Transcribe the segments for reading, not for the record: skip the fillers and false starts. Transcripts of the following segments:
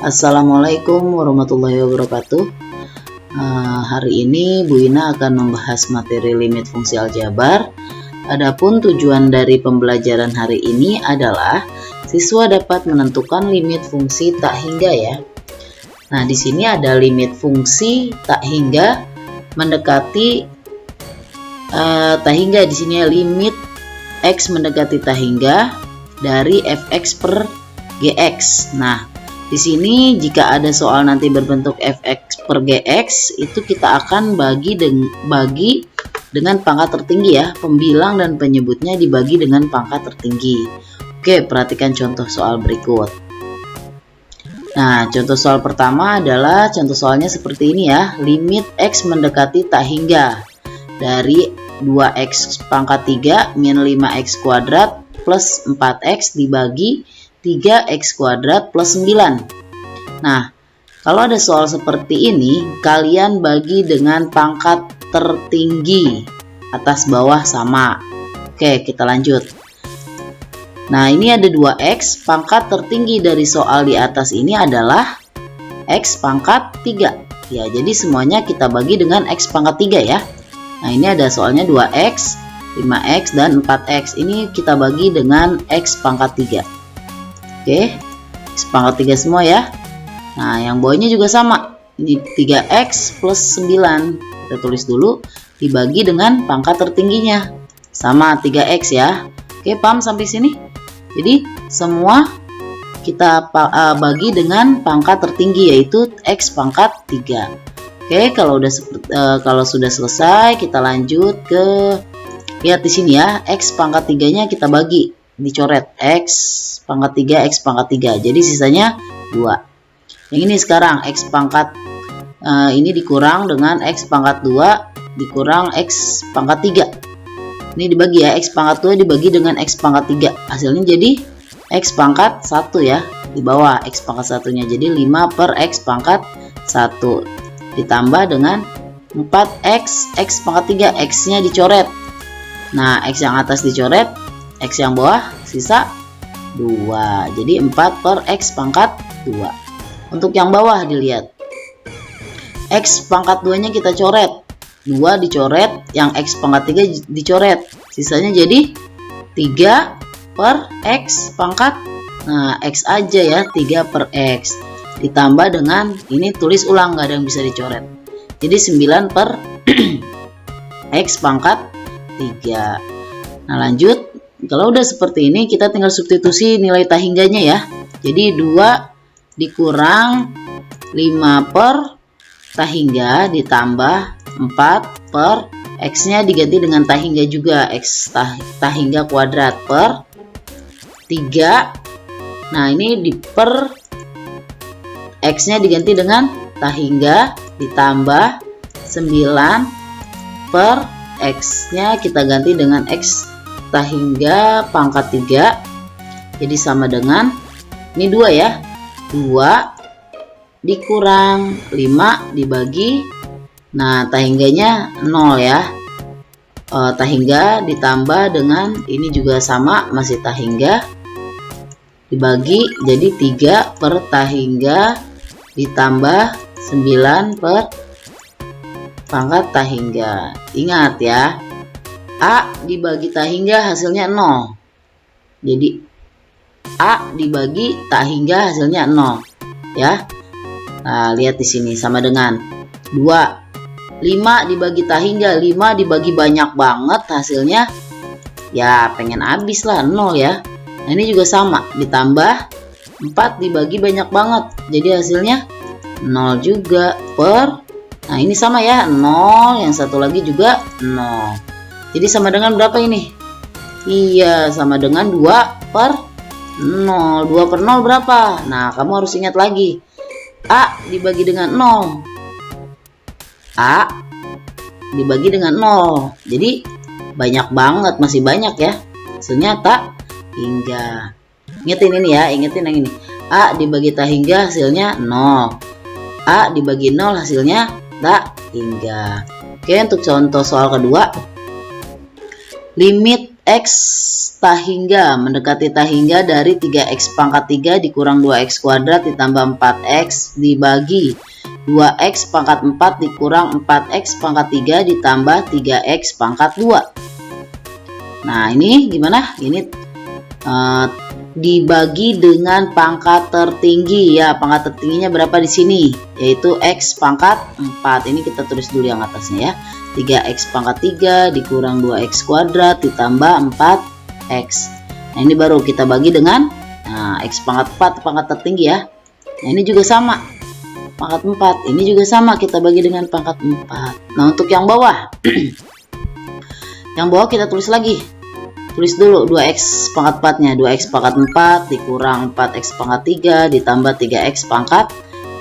Assalamualaikum warahmatullahi wabarakatuh. Hari ini Bu Ina akan membahas materi limit fungsi aljabar. Adapun tujuan dari pembelajaran hari ini adalah siswa dapat menentukan limit fungsi tak hingga ya. Nah, di sini ada limit fungsi tak hingga mendekati tak hingga. Di sini limit x mendekati tak hingga dari fx per gx. Nah, di sini jika ada soal nanti berbentuk fx per gx, itu kita akan bagi dengan pangkat tertinggi ya. Pembilang dan penyebutnya dibagi dengan pangkat tertinggi. Oke, perhatikan contoh soal berikut. Nah, contoh soal pertama adalah contoh soalnya seperti ini ya. Limit x mendekati tak hingga dari 2x pangkat 3 min 5x kuadrat plus 4x dibagi 3x kuadrat plus 9. Nah, kalau ada soal seperti ini, kalian bagi dengan pangkat tertinggi. Atas bawah sama. Oke, kita lanjut. Nah, ini ada 2x. Pangkat tertinggi dari soal di atas ini adalah x pangkat 3. Ya, jadi semuanya kita bagi dengan x pangkat 3 ya. Nah, ini ada soalnya 2x, 5x, dan 4x. Ini kita bagi dengan x pangkat 3. Oke, x pangkat 3 semua ya. Nah, yang bawahnya juga sama. Ini 3x plus 9. Kita tulis dulu, dibagi dengan pangkat tertingginya. Sama 3x ya. Oke, paham sampai sini? Jadi, semua kita bagi dengan pangkat tertinggi, yaitu x pangkat 3. Oke, kalau sudah selesai, kita lanjut ke, lihat di sini ya, x pangkat 3-nya kita bagi. Dicoret x pangkat 3, x pangkat 3, jadi sisanya 2. Yang ini sekarang x pangkat ini dikurang dengan x pangkat 2 dikurang x pangkat 3. Ini dibagi ya, x pangkat 2 dibagi dengan x pangkat 3, hasilnya jadi x pangkat 1 ya. Di bawah x pangkat 1-nya jadi 5 per x pangkat 1 ditambah dengan 4x x pangkat 3, x-nya dicoret. Nah, x yang atas dicoret, x yang bawah sisa 2. Jadi 4 per x pangkat 2. Untuk yang bawah dilihat. X pangkat 2-nya kita coret. 2 dicoret, yang x pangkat 3 dicoret. Sisanya jadi 3 per x pangkat. Nah, x aja ya, 3 per x. Ditambah dengan, ini tulis ulang, nggak ada yang bisa dicoret. Jadi 9 per x pangkat 3. Nah, lanjut. Kalau udah seperti ini, kita tinggal substitusi nilai tak hingganya ya. Jadi 2 dikurang 5 per tak hingga ditambah 4 per x-nya diganti dengan tak hingga juga, x tak hingga kuadrat per 3. Nah, ini di per x-nya diganti dengan tak hingga ditambah 9 per x-nya kita ganti dengan x tak hingga pangkat 3, jadi sama dengan ini 2 ya, 2 dikurang 5 dibagi, nah tak hingganya 0 ya, tak hingga ditambah dengan ini juga sama, masih tak hingga, dibagi jadi 3 per tak hingga ditambah 9 per pangkat tak hingga. Ingat ya, A dibagi tak hingga hasilnya 0. Jadi A dibagi tak hingga hasilnya 0 ya. Nah, lihat di sini sama dengan 2. 5 dibagi tak hingga, 5 dibagi banyak banget, hasilnya ya pengen habis lah, 0 ya. Nah, ini juga sama, ditambah 4 dibagi banyak banget, jadi hasilnya 0 juga per, nah ini sama ya, 0, yang satu lagi juga 0. Jadi sama dengan berapa ini? Iya, sama dengan 2 per 0. 2 per 0 berapa? Nah, kamu harus ingat lagi. A dibagi dengan 0. A dibagi dengan 0. Jadi banyak banget, masih banyak ya. Hasilnya tak hingga. Ingetin ini ya, ingetin yang ini. A dibagi tak hingga hasilnya 0. A dibagi 0 hasilnya tak hingga. Oke, untuk contoh soal kedua. Limit x tahingga, mendekati tahingga dari 3x pangkat 3 dikurang 2x kuadrat ditambah 4x dibagi 2x pangkat 4 dikurang 4x pangkat 3 ditambah 3x pangkat 2. Nah ini gimana? Ini dibagi dengan pangkat tertinggi ya. Pangkat tertingginya berapa di sini? Yaitu x pangkat 4. Ini kita tulis dulu yang atasnya ya. 3x pangkat 3 dikurang 2x kuadrat ditambah 4x. Nah ini baru kita bagi dengan x pangkat 4 pangkat tertinggi ya. Nah ini juga sama, pangkat 4. Ini juga sama, kita bagi dengan pangkat 4. Nah untuk yang bawah yang bawah kita tulis lagi. Tulis dulu 2x pangkat 4 nya. 2x pangkat 4 dikurang 4x pangkat 3 ditambah 3x pangkat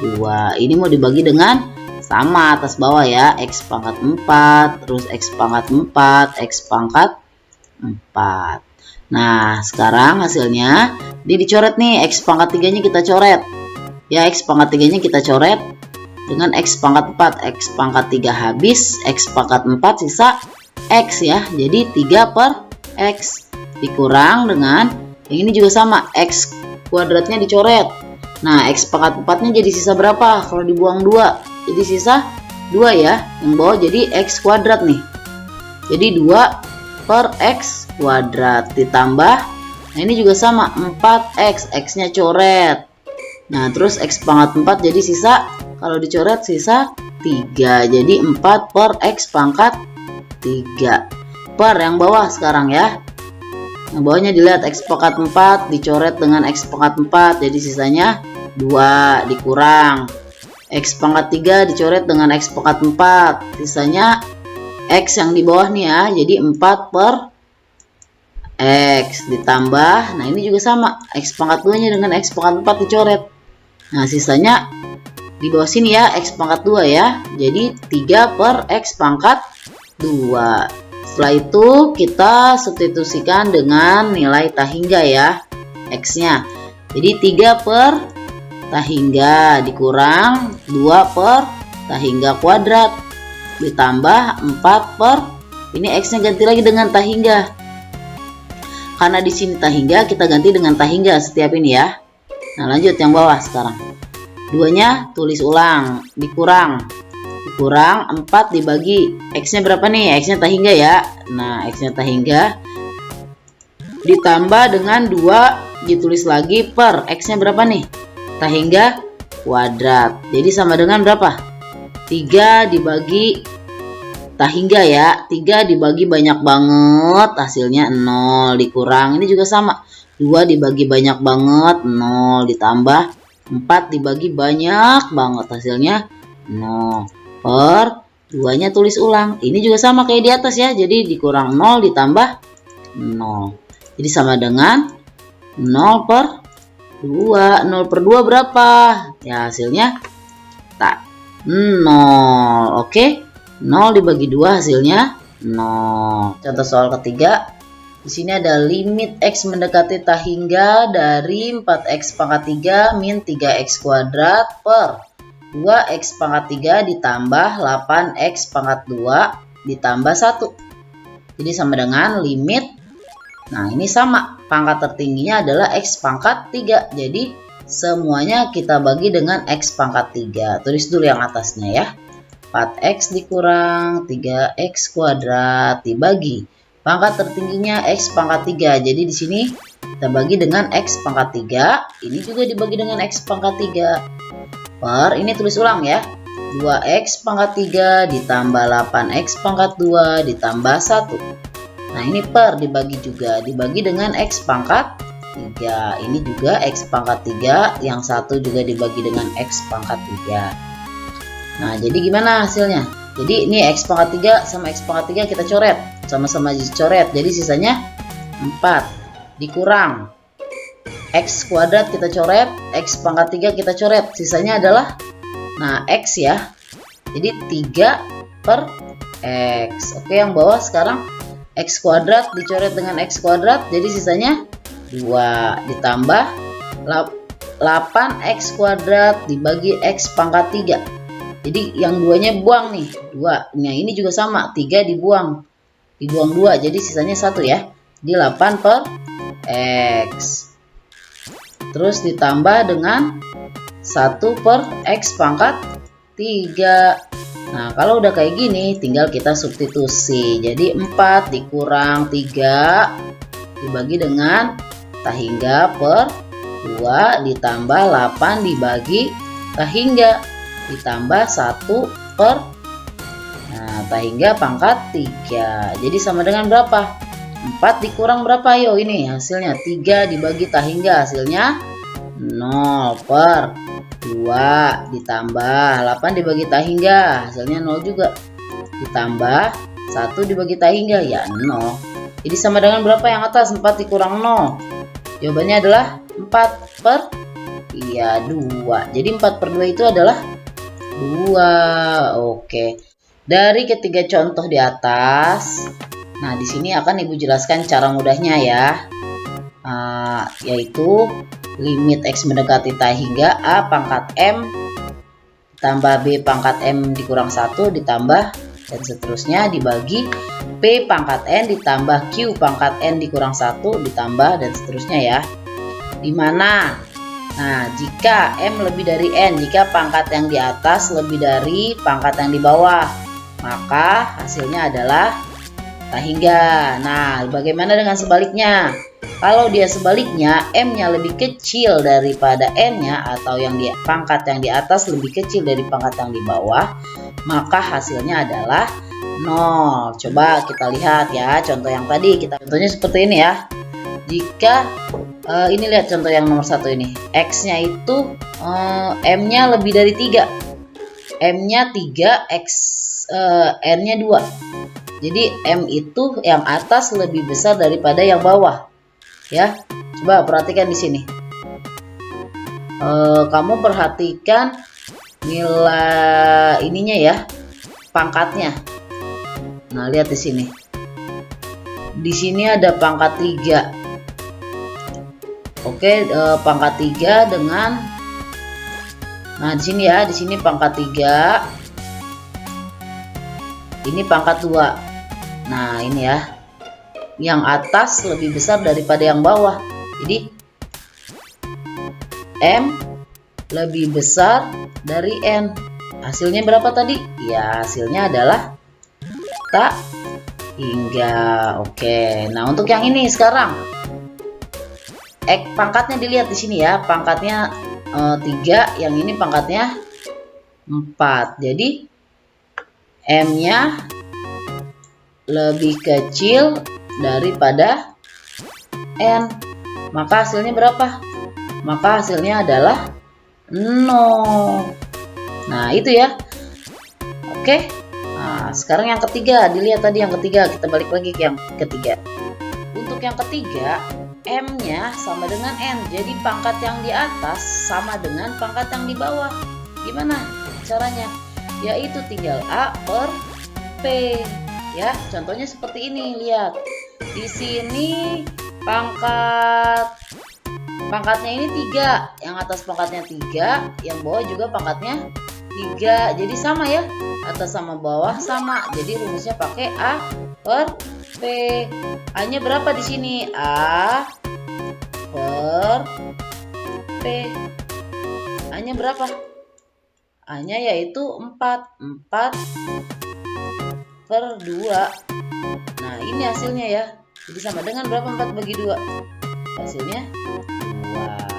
2. Ini mau dibagi dengan sama atas bawah ya. X pangkat 4 terus x pangkat 4 x pangkat 4. Nah sekarang hasilnya ini dicoret nih. X pangkat 3 nya kita coret ya. X pangkat 3 nya kita coret dengan x pangkat 4. X pangkat 3 habis, x pangkat 4 sisa x ya. Jadi 3 per x dikurang dengan yang ini juga sama, x kuadratnya dicoret. Nah x pangkat 4 nya jadi sisa berapa? Kalau dibuang 2 jadi sisa 2 ya. Yang bawah jadi x kuadrat nih. Jadi 2 per x kuadrat ditambah, nah ini juga sama 4x, x nya coret. Nah terus x pangkat 4 jadi sisa, kalau dicoret sisa 3. Jadi 4 per x pangkat 3 per yang bawah sekarang ya. Yang bawahnya dilihat x pangkat 4 dicoret dengan x pangkat 4 jadi sisanya 2 dikurang x pangkat 3 dicoret dengan x pangkat 4 sisanya x yang di bawah nih ya. Jadi 4 per x ditambah, nah ini juga sama, x pangkat 2 nya dengan x pangkat 4 dicoret. Nah sisanya di bawah sini ya, x pangkat 2 ya. Jadi 3 per x pangkat 2. Setelah itu kita substitusikan dengan nilai tahingga ya, x nya. Jadi 3 per tahingga dikurang 2 per tahingga kuadrat ditambah 4 per, ini x nya ganti lagi dengan tahingga. Karena di sini tahingga, kita ganti dengan tahingga setiap ini ya. Nah lanjut yang bawah sekarang. 2 nya tulis ulang, dikurang 4 dibagi x nya berapa nih? X nya tahingga ya. Nah x nya tahingga ditambah dengan 2 ditulis lagi per x nya berapa nih? Tahingga kuadrat. Jadi sama dengan berapa? 3 dibagi tahingga ya. 3 dibagi banyak banget hasilnya 0 dikurang, ini juga sama, 2 dibagi banyak banget 0 ditambah 4 dibagi banyak banget hasilnya 0 per 2 nya tulis ulang. Ini juga sama kayak di atas ya. Jadi dikurang 0 ditambah 0. Jadi sama dengan 0 per 2. 0 per 2 berapa? Ya hasilnya 0. Oke. 0 dibagi 2 hasilnya 0. Contoh soal ketiga. Di sini ada limit x mendekati tahingga dari 4x pangkat 3 min 3x kuadrat per 2x pangkat 3 ditambah 8x pangkat 2 ditambah 1. Jadi sama dengan limit. Nah ini sama, pangkat tertingginya adalah x pangkat 3. Jadi semuanya kita bagi dengan x pangkat 3. Tulis dulu yang atasnya ya. 4x dikurang 3x kuadrat dibagi pangkat tertingginya x pangkat 3. Jadi di sini kita bagi dengan x pangkat 3. Ini juga dibagi dengan x pangkat 3. Per, ini tulis ulang ya, 2x pangkat 3 ditambah 8x pangkat 2 ditambah 1. Nah ini per dibagi juga, dibagi dengan x pangkat 3. Ini juga x pangkat 3, yang satu juga dibagi dengan x pangkat 3. Nah jadi gimana hasilnya? Jadi ini x pangkat 3 sama x pangkat 3 kita coret, sama-sama dicoret. Jadi sisanya 4 dikurang x kuadrat kita coret, x pangkat 3 kita coret, sisanya adalah nah x ya. Jadi 3 per x. Oke yang bawah sekarang x kuadrat dicoret dengan x kuadrat, jadi sisanya 2 ditambah 8x kuadrat dibagi x pangkat 3. Jadi yang 2-nya buang nih, 2. Nah ini juga sama, 3 dibuang 2, jadi sisanya 1 ya. Jadi 8 per X. Terus ditambah dengan 1 per X pangkat 3. Nah, kalau udah kayak gini, tinggal kita substitusi. Jadi 4 dikurang 3 dibagi dengan tahingga per 2 ditambah 8 dibagi tahingga ditambah 1 per tahingga pangkat 3. Jadi sama dengan berapa? 4 dikurang berapa? Yo, ini hasilnya 3 dibagi tahingga, hasilnya 0 per 2 ditambah 8 dibagi tahingga, hasilnya 0 juga. Ditambah 1 dibagi tahingga, ya 0. Jadi sama dengan berapa yang atas? 4 dikurang 0. Jawabannya adalah 4 per 2. Jadi 4 per 2 itu adalah 2. Oke. Dari ketiga contoh di atas, nah di sini akan Ibu jelaskan cara mudahnya ya, yaitu limit X mendekati tahingga A pangkat M tambah B pangkat M dikurang 1 ditambah dan seterusnya dibagi P pangkat N ditambah Q pangkat N dikurang 1 ditambah dan seterusnya ya. Dimana nah jika M lebih dari N, jika pangkat yang di atas lebih dari pangkat yang di bawah, maka hasilnya adalah tahingga. Nah, bagaimana dengan sebaliknya? Kalau dia sebaliknya, M-nya lebih kecil daripada N-nya, atau yang di pangkat yang di atas lebih kecil dari pangkat yang di bawah, maka hasilnya adalah 0. Coba kita lihat ya contoh yang tadi. Contohnya seperti ini ya. Jika ini lihat contoh yang nomor 1 ini. X-nya itu M-nya lebih dari 3. M-nya 3, N-nya 2. Jadi M itu yang atas lebih besar daripada yang bawah. Ya, coba perhatikan di sini. Kamu perhatikan nilai ininya ya, pangkatnya. Nah, lihat di sini. Di sini ada pangkat 3. Oke, pangkat 3 dengan nah di sini ya, di sini pangkat 3. Ini pangkat 2. Nah, ini ya. Yang atas lebih besar daripada yang bawah. Jadi M lebih besar dari N. Hasilnya berapa tadi? Ya, hasilnya adalah tahingga. Oke. Nah, untuk yang ini sekarang pangkatnya dilihat di sini ya. Pangkatnya 3, yang ini pangkatnya 4. Jadi M-nya lebih kecil daripada N. Maka hasilnya berapa? Maka hasilnya adalah 0. Nah, itu ya. Oke. Nah, sekarang yang ketiga. Dilihat tadi yang ketiga. Kita balik lagi ke yang ketiga. Untuk yang ketiga, M-nya sama dengan N. Jadi pangkat yang di atas sama dengan pangkat yang di bawah. Gimana caranya? Yaitu tinggal A per P. Ya, contohnya seperti ini. Lihat. Di sini pangkatnya ini 3. Yang atas pangkatnya 3, yang bawah juga pangkatnya 3. Jadi sama ya. Atas sama bawah sama. Jadi rumusnya pakai A per P. A-nya berapa di sini? A per P. A-nya berapa? A-nya yaitu 4 per 2. Nah, ini hasilnya ya. Jadi sama dengan berapa 4 bagi 2? Hasilnya 2.